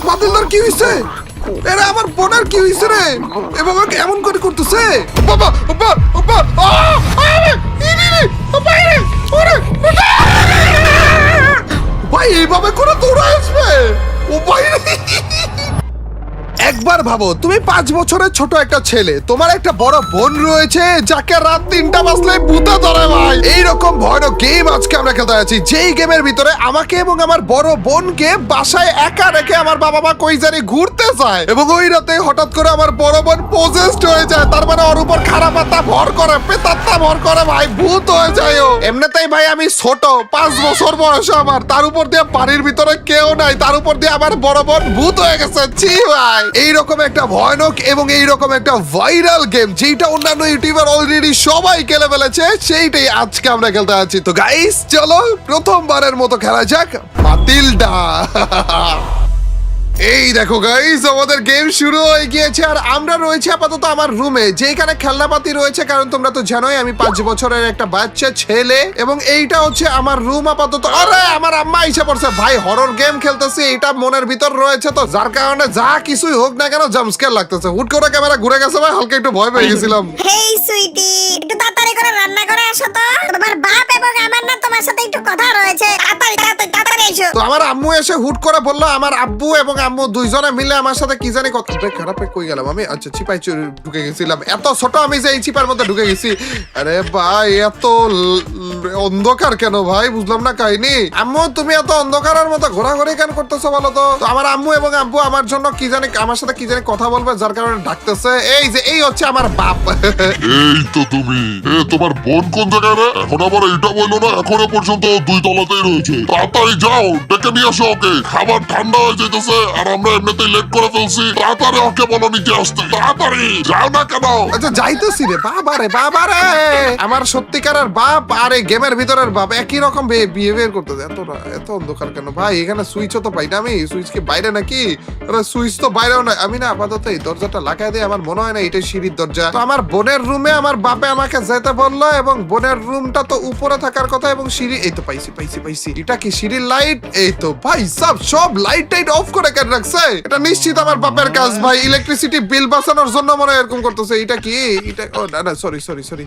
মাতিলদার কি হইছে? এরা আমার বোনের কি হইছে রে? এ বাবা এমন করে করতেছে? বাবা বাবা বাবা ভাই এইভাবে করে দৌড়ে আসবে? ও ভাই একবার ভাবো, তুমি 5 বছরের ছোট একটা ছেলে, তোমার একটা বড় বোন রয়েছে যাকে রাত 3টা বাজলে ভূতে ধরে ভাই। এইরকম ভয়ানক গেম আজকে আমরা খেলতে যাচ্ছি, যেই গেমের ভিতরে আমাকে এবং আমার বড় বোনকে বাসায় একা রেখে আমার বাবা মা কই জানি ঘুরতে যায়, এবং ওই রাতে হঠাৎ করে আমার বড় বোন পজেসড হয়ে যায়। তার মানে ওর উপর খারাপ আত্মা ভর করে, প্রেতাত্মা ভর করে ভাই, ভূত হয়ে যায় ও। এমনিতেই ভাই আমি ছোট, 5 বছর বয়স আমার, তার উপর দিয়ে বাড়ির ভিতরে কেউ নাই, তার উপর দিয়ে আমার বড় বোন ভূত হয়ে গেছে। ছি ভাই, এইরকম একটা ভয়ানক এবং এইরকম একটা ভাইরাল গেম যেটা অন্যান্য ইউটিউবার অলরেডি সবাই খেলে ফেলেছে, সেইটাই আজকে আমরা খেলতে যাচ্ছি। তো গাইস চলো প্রথমবারের মতো খেলা যাক মাতিলডা। এই দেখো গাইস, আমাদের গেম শুরু হয়ে গিয়েছে আর আমরা রয়েছে আপাতত আমার রুমে, যেখানে খেলনাপাতি রয়েছে, কারণ তোমরা তো জানোই আমি 5 বছরের একটা বাচ্চা ছেলে, এবং এইটা হচ্ছে আমার রুম আপাতত। আরে আমার আম্মা এসে পড়ছে ভাই, হরর গেম খেলতেছি, এটা মনের ভিতর রয়েছে, তো যার কারণে যা কিছুই হোক না কেন জাম্পস্কেয়ার লাগতেছে। হুট করে ক্যামেরা ঘুরে গেছে ভাই, হালকা একটু ভয় পেয়ে গেছিলাম। হেই সুইটি, একটু তাড়াতাড়ি করে রান্না করে আসো তো, তোমার বাপ এবং আমার না তোমার সাথে একটু কথা রয়েছে, তাড়াতাড়ি এসো। তো আমার আম্মু এসে হুট করে বললো, আমার আব্বু এবং আম্মু দুইজনে মিলে আমার সাথে কি জানি কথা। খারাপ কই গেলাম আমি? আচ্ছা চিপাই ঢুকে গেছিলাম, এত ছোট আমি যে এই চিপার মধ্যে ঢুকে গেছি। আরে ভাই এত অন্ধকার কেন ভাই, বুঝলাম না কাহিনী। আম্মু তুমি এত অন্ধকারের মতো ঘোরাঘুরি কেন করতেছো বলো তো? আমার আম্মু এবং আব্বু আমার জন্য কি জানি, আমার সাথে কি জানি কথা বলবে, যার কারণে ডাকতেছে। এই যে এই হচ্ছে আমার বাপ। এই তো তুমি, তোমার বোন কোন জায়গায় রে? এখন আবার এটা বললো না, এখনো পর্যন্ত 2 তলাতেই রয়েছে। তাড়াতাড়ি যাও, ডেকে নিয়ে আসো ওকে, খাবার ঠান্ডা হয়ে যেতেছে আর আমরা এমনিতেই লেট করে ফেলছি। তাড়াতাড়ি ওকে বলো নিচে আসতে, তাড়াতাড়ি যাও না কেন? আচ্ছা যাইতেছি রে। বাবা রে আমার সত্যিকারের বাপ আর এই গেমের ভিতরের বাপ একই রকম বিহেভিয়ার করতেছে। এত অন্ধকার কেন ভাই? এখানে সুইচও তো পাই না আমি। সুইচ কি বাইরে নাকি? আরে সুইচ তো বাইরেও না। আমি না আপাতত এই দরজাটা লাগাই দিই, আমার মনে হয় না এটা সিঁড়ির দরজা। তো আমার বোনের রুমে আমার বাপে আমাকে যেতে বললো, এবং বোনের রুমটা তো উপরে থাকার কথা, এবং সিঁড়ি এই তো পাইছি। এটা কি সিঁড়ির লাইট? এই তো ভাই সব লাইট টাইট অফ করে কেন রাখছে? এটা নিশ্চিত আমার বাপের কাজ ভাই, ইলেকট্রিসিটি বিল বাঁচানোর জন্য মনে হয় এরকম করতেছে। এটা কি? এটা ও না সরি।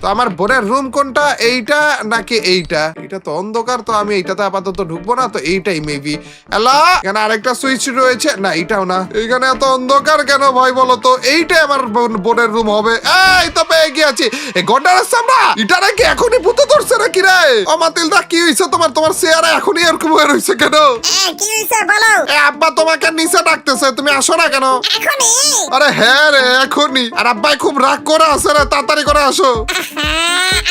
তো আমার বোনের রুম কোনটা, এইটা নাকি এইটা? এটা তো অন্ধকার, তো আমি এইটাতে আপাতত ঢুকবো না, তো এইটাই মেবি। এলা এখানে আরেকটা সুইচ রয়েছে, না এইটাও না। এইখানে এত অন্ধকার কেন ভাই বলো তো? এইটাই আমার বোনের রুম হবে। এই তো পেয়ে গিয়েছি। এই গন্ডারের সামরা এটা নাকি এখনই ভূত ধরছে নাকি রে? ও মাতিলদা কি হইছে তোমার চেহারা এখনই এরকম হয়ে রইছে কেন? কি হইছে বলো? আব্বা তোমাকে নিচে ডাকতেছে, তুমি আসো না কেন? এখনি? আরে হ্যাঁ রে এখনই। আর আব্বাই খুব রাগ করে আছে রে, তাড়াতাড়ি করে আসো।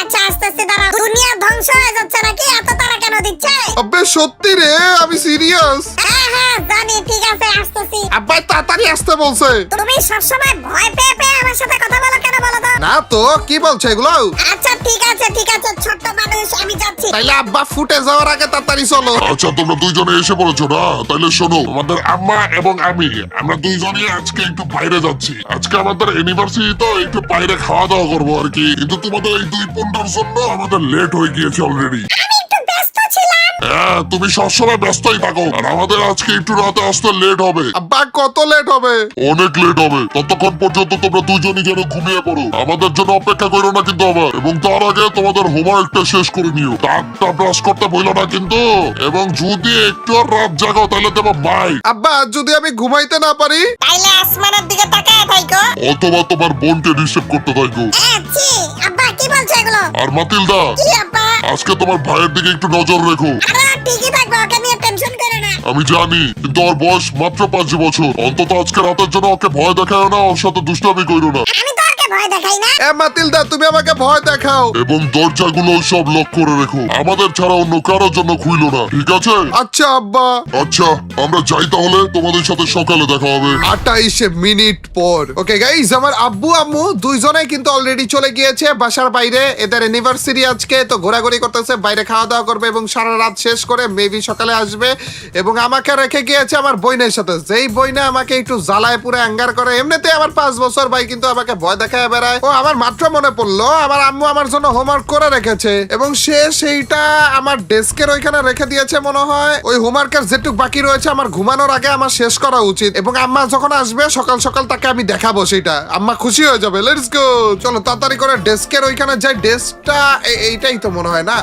আচ্ছা আস্তে দাঁড়াও, দুনিয়া ধ্বংস হয়ে যাচ্ছে নাকি? এত তাড়া কেন দিচ্ছে? আব্বে সত্যি রে, আমি সিরিয়াস। হ্যাঁ জানি, ঠিক আছে আসতেছি। আব্বাই তাড়াতাড়ি আসতে বলছে। তুমি সবসময় ভয় পেয়ে আমার সাথে কথা বলো কেন বলো তো? না তো কি বলছে এগুলো? আচ্ছা ঠিক আছে ছোট্ট মানুষ, আমি যাচ্ছি। তাইলে আব্বা ফুটে যাওয়ার আগে তাড়াতাড়ি চলো। আচ্ছা তোমরা দুইজনে এসে পড়েছো না? তাহলে শোনো, আমাদের আম্মা এবং আমরা দুইজনই আজকে একটু বাইরে যাচ্ছি। আজকে আমাদের অ্যানিভার্সারি, তো একটু বাইরে খাওয়া দাওয়া করবো আর কি। কিন্তু তোমাদের এই 2 পন্ডার জন্য আমাদের লেট হয়ে গিয়েছে অলরেডি। আমি একটু ব্যস্ত ছিলাম। হ্যাঁ তুমি সবসময় ব্যস্তই থাকো, আর আমাদের আজকে একটু রাতে আসতে লেট হবে। আব্বা কত লেট হবে? অনেক লেট হবে। ততক্ষণ পর্যন্ত তোমরা দুইজনই যেন ঘুমিয়ে পড়ো, আমাদের জন্য অপেক্ষা করো না কিন্তু আবার। এবং তার আগে তোমাদের হোমওয়ার্কটা শেষ করে নিও, দাঁতটা ব্রাশ করতে ভুলো না কিন্তু। এবং যদি একটু আর রাত জাগো তাহলে দেবো বাই। আব্বা যদি আমি ঘুমাইতে না পারি? তাইলে আসমানের দিকে তাকায় থাকো, অথবা তোমার বোনকে ডিস্টার্ব করতে থাকো। আচ্ছা আব্বা কি বলছো এগুলো? আর মাতিলদা, কি আব্বা? আজকে তোমার ভাইয়ের দিকে একটু নজর রেখো। আরে ঠিকই থাকবো, ওকে নিয়ে টেনশন করো না। আমি জানি, কিন্তু ওর বয়স মাত্র 5 বছর। অন্তত আজকে রাতের জন্য ওকে ভয় দেখায় না, ওর সাথে দুষ্টামি করো না। আমি তো ওকে ভয় দেখাই না। এ মাতিলদা তুমি আমাকে ভয় দেখাও। এবং দরজাগুলো সব লক করে রেখো, আমাদের ছাড়া অন্য কারোর জন্য খুইলো না, ঠিক আছে? আচ্ছা আব্বা। আচ্ছা আমরা যাই তাহলে, তোমাদের সাথে সকালে দেখা হবে। 28 মিনিট পর। ওকে গাইস, আমার আব্বু আম্মু দুইজনেই কিন্তু অলরেডি চলে গিয়েছে বাসার বাইরে। এদের অ্যানিভার্সারি আজকে, তো ঘোরাঘুরি করতেছে, বাইরে খাওয়া দাওয়া করবে এবং সারা রাত শেষ করে মেবি সকালে আসবে। এবং আমাকে রেখে গিয়েছে আমার বোনের সাথে, যেই বইনা আমাকে একটু জ্বালায় পুরো অ্যাঙ্গার করে। এমনিতে আমার 5 বছর ভাই, কিন্তু আমাকে ভয় দেখায় খেয়ে বেড়ায়। ও আমার মাত্র মনে পড়লো, আমার আম্মু আমার জন্য হোমওয়ার্ক করে রেখেছে এবং সে সেইটা আমার ডেস্কের ওইখানে রেখে দিয়েছে মনে হয়। ওই হোমওয়ার্কের যেটুকু বাকি রয়েছে আমার ঘুমানোর আগে আমার শেষ করা উচিত, এবং আম্মা যখন আসবে সকাল সকাল তাকে আমি দেখাবো সেইটা, আম্মা খুশি হয়ে যাবে। লেটস গো, চলো তাড়াতাড়ি করে ডেস্কের ওইখানে যাই। ডেস্কটা এইটাই তো মনে হয় না,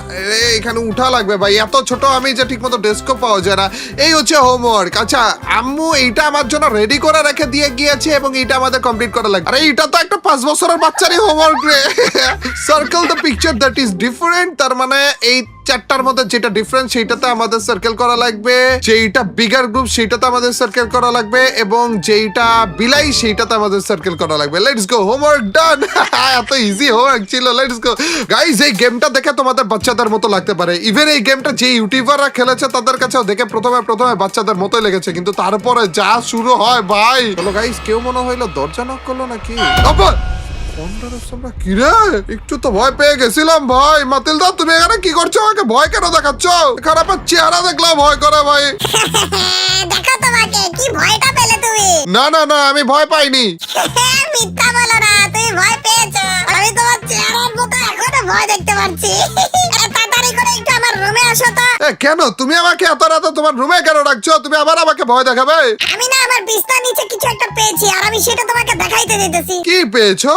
এখানে উঠা লাগবে ভাই, এত ছোট আমি যে ঠিক মতো ডেস্কও পাওয়া যায় না। এই হচ্ছে হোমওয়ার্ক। আচ্ছা আম্মু এইটা আমার জন্য রেডি করে রেখে দিয়ে গিয়েছে এবং এইটা আমাদের কমপ্লিট করা লাগবে। আরে এটা তো একটা 5 বছরের বাচ্চারই হোমওয়ার্ক রে। Circle the picture that is different, তার মানে এই চারটার মধ্যে যেটা ডিফারেন্স সেইটাতে আমাদের সার্কেল করা লাগবে, যেইটা বিগার গ্রুপ সেইটাতে আমাদের সার্কেল করা লাগবে, এবং যেইটা বিলাই সেইটাতে আমাদের সার্কেল করা লাগবে। লেটস গো, হোমওয়ার্ক ডান। এত ইজি হোমওয়ার্ক ছিল। লেটস গো গাইস, এই গেমটা দেখে তোমাদের বাচ্চাদের মতো লাগতে পারে, ইভেন এই গেমটা যে ইউটিউবাররা খেলেছে তাদের কাছেও দেখে প্রথমে বাচ্চাদের মতোই লেগেছে, কিন্তু তারপরে যা শুরু হয় ভাই। চলো গাইস, কেউ মনে হইলো দরজা নক করলো নাকি? কিরে, একটু তো ভয় পেয়ে গেছিলাম ভাই। মাতিলদা তুমি এখানে কি করছো? আমাকে ভয় কেন দেখাচ্ছ? খারাপ চেহারা দেখলাম ভয় করে ভাই। দেখো তোমাকে, কি ভয়টা পেলে তুমি? না না না, আমি ভয় পাইনি। মিথ্যা বলো না, তুমি ভয় পেয়েছো। আমি তোমার চেহারার মতো এখনো ভয় দেখতে পাচ্ছি। তাড়াতাড়ি করে একটু আমার রুমে আসো তো। কেন তুমি আমাকে এত রাতে তোমার রুমে কেন রাখছো? তুমি আবার আমাকে ভয় দেখাবে? আমি না আমার বিছানার নিচে কিছু একটা পেয়েছি, আর আমি সেটা তোমাকে দেখাইতে দিতেছি। কি পেয়েছো?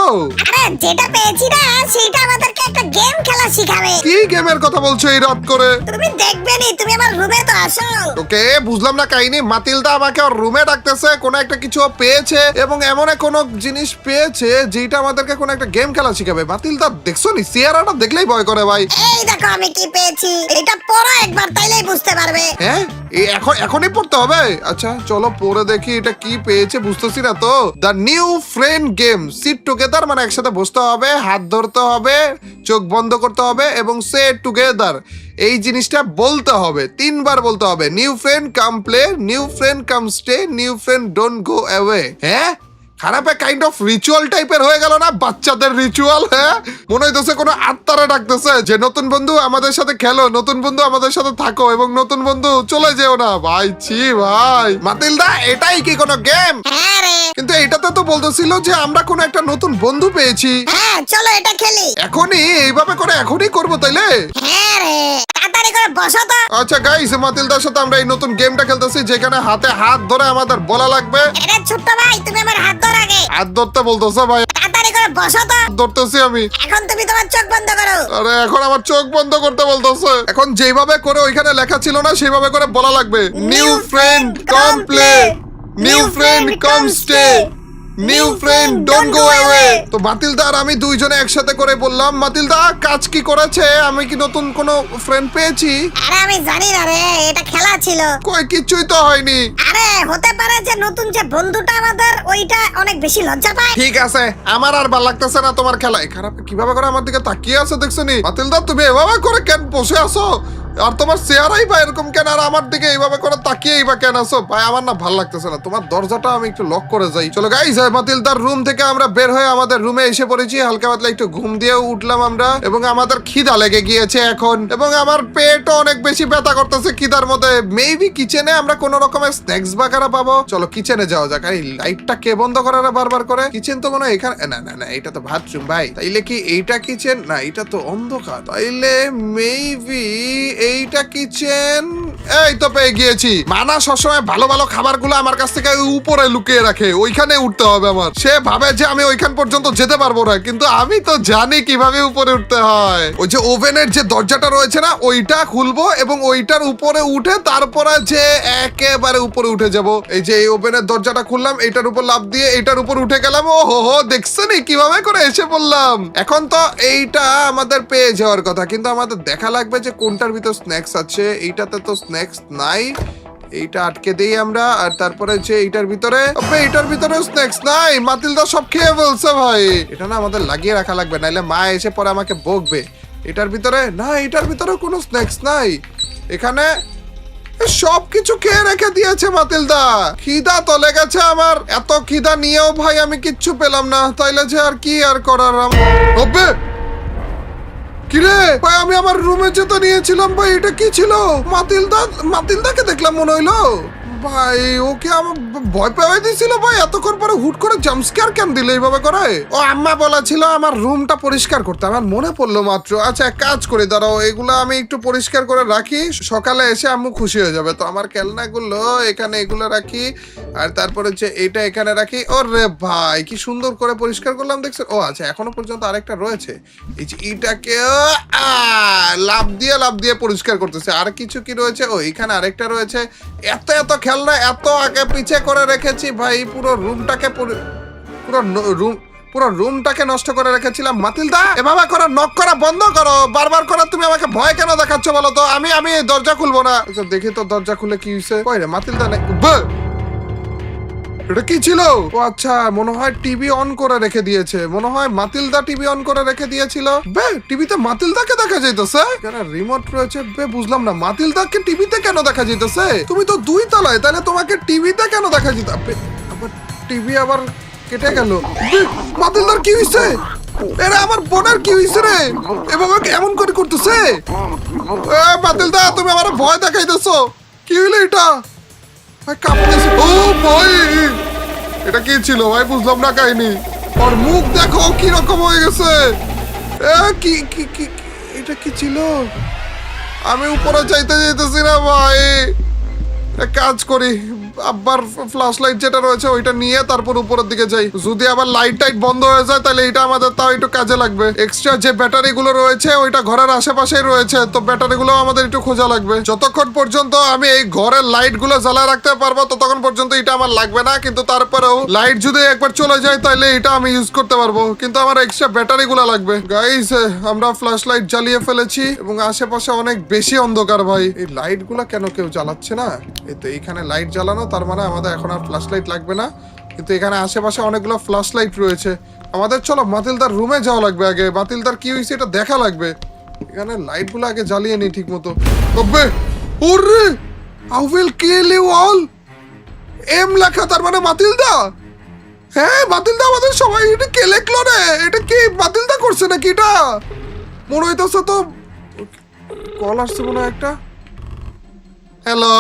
আরে যেটা পেয়েছি না, সেটা আমাদেরকে একটা গেম খেলা শিখাবে। কি গেমের কথা বলছো এই রাত করে? তুমি দেখবে নি, তুমি আমার রুমে তো আসো। ওকে, বুঝলাম না কাহিনী। মাতিলদা আমাকে ওর রুমে ডাকতেছে, কোনো একটা কিছু পেয়েছে এবং এমন কোনো জিনিস পেয়েছে যেটা আমাদেরকে কোনো একটা গেম খেলা শিখাবে। মাতিলদা দেখছো নি, চেহারাটা দেখলেই ভয় করে ভাই। এই দেখো আমি কি পেয়েছি, এটা পড়ো একবার, তাইলেই বুঝতে পারবে। হ্যাঁ, এখনই পড়তে হবে? আচ্ছা চলো পড়ে দেখি এটা কি পেয়েছে, বুঝতেছি না তো। The new friend game, sit together, মানে একসাথে বসতে হবে, হাত ধরতে হবে, চোখ বন্ধ করতে হবে এবং সে টুগেদার এই জিনিসটা বলতে হবে, 3 বার বলতে হবে। New friend come play, new friend come stay, new friend don't go away. হ্যাঁ, খারাপ কাইন্ড অফ রিচুয়াল টাইপের হয়ে গেল না? বাচ্চাদের রিচুয়াল। হ্যাঁ, মনে হইতেছে কোনো আত্মারা ডাকতেছে যে নতুন বন্ধু আমাদের সাথে খেলো, নতুন বন্ধু আমাদের সাথে থাকো এবং নতুন বন্ধু চলে যেও না। ভাই ছি ভাই। মাতিলদা এটাই কি কোনো গেম? হ্যাঁ রে। কিন্তু এটাতে তো বলতেছিল যে আমরা কোনো একটা নতুন বন্ধু পেয়েছি। হ্যাঁ চলো এটা খেলি। এখনই এইভাবে করে এখনই করবো তাইলে? হ্যাঁ রে, তাড়াতাড়ি করে বসো তো। আচ্ছা গাইস, মাতিলদার সাথে আমরা এই নতুন গেমটা খেলতেছি যেখানে হাতে হাত ধরে আমাদের বলা লাগবে। এটা ছোট্ট ভাই, তুমি আমার হাত ধর আগে। হাত ধরতে বলতেছো ভাই? তাড়াতাড়ি করে বসো তো। ধরতেছি আমি। এখন তুমি তোমার চোখ বন্ধ করো। আরে এখন আমার চোখ বন্ধ করতে বলতেছে। এখন যেভাবে করে ওইখানে লেখা ছিল না সেভাবে করে বলা লাগবে। New friend come play, new friend come stay, new friend don't go away. তো মাতিলদা আর আমি দুইজনে একসাথে করে বললাম। মাতিলদা কাজ কি করেছে? আমি কি নতুন কোনো ফ্রেন্ড পেয়েছি? আরে আমি জানি না রে, এটা খেলা ছিল। কই কিছুই তো হয়নি। আরে হতে পারে যে নতুন যে বন্ধুটা আমাদের, ওইটা অনেক বেশি লজ্জা পায়। ঠিক আছে, আমার আর ভালো লাগতেছে না তোমার খেলায়। খারাপ কিভাবে করে আমার দিকে তাকিয়ে আছে দেখছো নি? মাতিলদা তুমি এভাবে করে কেন বসে আছো? আর তোমার চেহারাই বা এরকম কেন? আর আমার দিকে এইভাবে করে তাকিয়েই বা কেন আছো? ভাই আমার না ভালো লাগতেছে না। তোমার দরজাটা আমি একটু লক করে যাই। চলো গাইস, মাতিলদার রুম থেকে আমরা বের হয়ে আমাদের রুমে এসে পড়েছি। হালকা পাতলা একটু ঘুম দিয়েও উঠলাম আমরা, এবং আমাদের খিদা লেগে গিয়েছে এখন, এবং আমার পেটও অনেক বেশি ব্যথা করতেছে খিদার মধ্যে। মেবি কিচেনে আমরা কোন রকমের স্ন্যাক্স বাগারা পাবো। চলো কিচেনে যাওয়া যাক। আর এই লাইটটা কে বন্ধ করে না বারবার করে? কিচেন তো মনে হয় এখানে। না না না, এটা তো বাথরুম ভাই। তাইলে কি এইটা কিচেন? না, এটা তো অন্ধকার। তাইলে মেবি এইটা কিচেন। এই তো পেয়ে গিয়েছি। মানা সবসময় ভালো ভালো খাবারগুলো আমার কাছ থেকে উপরে লুকিয়ে রাখে, ওইখানে উঠতে হবে আমার। সে ভাবে যে আমি ওইখান পর্যন্ত যেতে পারবো না, কিন্তু আমি তো জানি কিভাবে উপরে উঠতে হয়। ওই যে ওভেনের যে দরজাটা রয়েছে না, ওইটা খুলবো এবং ওইটার উপরে উঠে তারপরে যে একেবারে উপরে উঠে যাব। এই যে এই ওভেনের দরজাটা খুললাম, এইটার উপর লাফ দিয়ে এইটার উপর উঠে গেলাম। ও হো হো, দেখছো নি কিভাবে করে এসে পড়লাম? এখন তো এইটা আমাদের পেয়ে যাওয়ার কথা, কিন্তু আমাদের দেখা লাগবে যে কোনটার ভিতর স্ন্যাক্স আছে। এইটাতে তো স্ন্যাক্স নাই, এইটা আটকে দেই আমরা। আর তারপরে যে এইটার ভিতরে, এইটার ভিতরে স্ন্যাক্স নাই। মাতিলদা সব খেয়ে বলছে ভাই। এটা না আমাদের লাগিয়ে রাখা লাগবে, নাইলে মা এসে পরে আমাকে বকবে। এটার ভিতরে না, এটার ভিতরে কোনো স্ন্যাক্স নাই। এখানে সবকিছু খেয়ে রেখে দিয়েছে মাতিলদা। খিদা তো লেগেছে আমার, এত খিদা নিয়েও ভাই আমি কিচ্ছু পেলাম না। তাইলে যে আর কি আর করার। হবে কিরে ভাই, আমি আমার রুমে যেতে নিয়েছিলাম ভাই, এটা কি ছিল? মাতিলদাকে দেখলাম মনে হইলো। ভাই ওকে আমার ভয় পেয়ে দিয়েছিল ভাই, এতক্ষণ পরে হুট করে জাম্পস্কেয়ার কেন দিলে এইভাবে করে? ও আম্মা বলেছিল আমার রুমটা পরিষ্কার করতে, আমার মনে পড়লো মাত্র। আচ্ছা এক কাজ করে দাঁড়াও, এগুলো আমি একটু পরিষ্কার করে রাখি, সকালে এসে আম্মু খুশি হয়ে যাবে। তো আমার খেলনাগুলো এখানে এগুলো রাখি, আর তারপরে যে এটা এখানে রাখি। ওরে ভাই কি সুন্দর করে পরিষ্কার করলাম দেখছেন? ও আচ্ছা এখনো পর্যন্ত আরেকটা রয়েছে, এই যে এটাকে লাভ দিয়ে পরিষ্কার করতেছে। আর কিছু কি রয়েছে? ও এখানে আরেকটা রয়েছে। এত এত খেলনা এত আগে পিছে করে রেখেছি ভাই, পুরো রুমটাকে পুরো রুমটাকে নষ্ট করে রেখেছিলাম। মাতিলদা এভাবে করে নক করা বন্ধ করো, বারবার করে তুমি আমাকে ভয় কেন দেখাচ্ছ বলো তো? আমি দরজা খুলবো না। আচ্ছা দেখি তো দরজা খুলে কি হয়েছে। কই রে মাতিলদা নাই। এটা কি ছিল? ও আচ্ছা মনে হয় টিভি অন করে রেখে দিয়েছে, মনে হয় মাতিলদা টিভি অন করে রেখে দিয়েছিল। বে টিভিতে মাতিলদাকে দেখা যাইতেছে, কেন রিমোট রয়েছে? বে বুঝলাম না মাতিলদাকে টিভিতে কেন দেখা যাইতেছে? তুমি তো 2 তলায়, তাহলে তোমাকে টিভিতে কেন দেখা যেত? আবার টিভি আবার কেটে গেল। মাতিলদার কি হইছে? এরা আমার বোনের কি হইছে রে? এভাবে এমন করে করতেছে? এ মাতিলদা তুমি আমার ভয় দেখাইতেছো, কি হইলো এটা? কাঁপতেছে। ও ভাই এটা কি ছিল ভাই? বুঝলাম না কাহিনী। ওর মুখ দেখো কি রকম হয়ে গেছে। কি কি কি এটা কি ছিল? আমি উপরে যাইতেছি না ভাই, এক কাজ করি আবার ফ্ল্যাশ লাইট যেটা রয়েছে ওইটা নিয়ে তারপর উপরের দিকে যাই। যদি আবার লাইট টাইট বন্ধ হয়ে যায় তাহলে এটা আমাদের তাও একটু কাজে লাগবে। এক্সট্রা যে ব্যাটারি গুলো রয়েছে ওইটা ঘরের আশেপাশেই রয়েছে, তো ব্যাটারি গুলো আমাদের একটু খোঁজা লাগবে। যতক্ষণ পর্যন্ত আমি এই ঘরের লাইট গুলো জ্বালায় রাখতে পারবো ততক্ষণ পর্যন্ত এটা আমার লাগবে না, কিন্তু তারপরেও লাইট যদি একবার চলে যায় তাহলে এটা আমি ইউজ করতে পারবো, কিন্তু আমার এক্সট্রা ব্যাটারি গুলো লাগবে। গাইস আমরা ফ্ল্যাশ লাইট জ্বালিয়ে ফেলেছি এবং আশেপাশে অনেক বেশি অন্ধকার ভাই। এই লাইট গুলা কেন কেউ জ্বালাচ্ছে না? এই তো এইখানে লাইট জ্বালানো, তার মানে আমাদের এখন আর ফ্ল্যাশ লাইট লাগবে না, কিন্তু এখানে আশেপাশে অনেকগুলো ফ্ল্যাশ লাইট রয়েছে। আমাদের চলো মাতিলদার রুমে যাওয়া লাগবে আগে, মাতিলদার কি হয়েছে এটা দেখা লাগবে। এখানে লাইট গুলো আগে জ্বালিয়ে নি ঠিক মতো। ওরে I will kill you all, M লেখা, তার মানে মাতিলদা। হ্যাঁ মাতিলদা আমাদের সবাই। এটা কে লেখলো রে? এটা কি মাতিলদা করছে নাকি? এটা মনে হইতেছে তো কল আসছে মনে হয় একটা। হ্যালো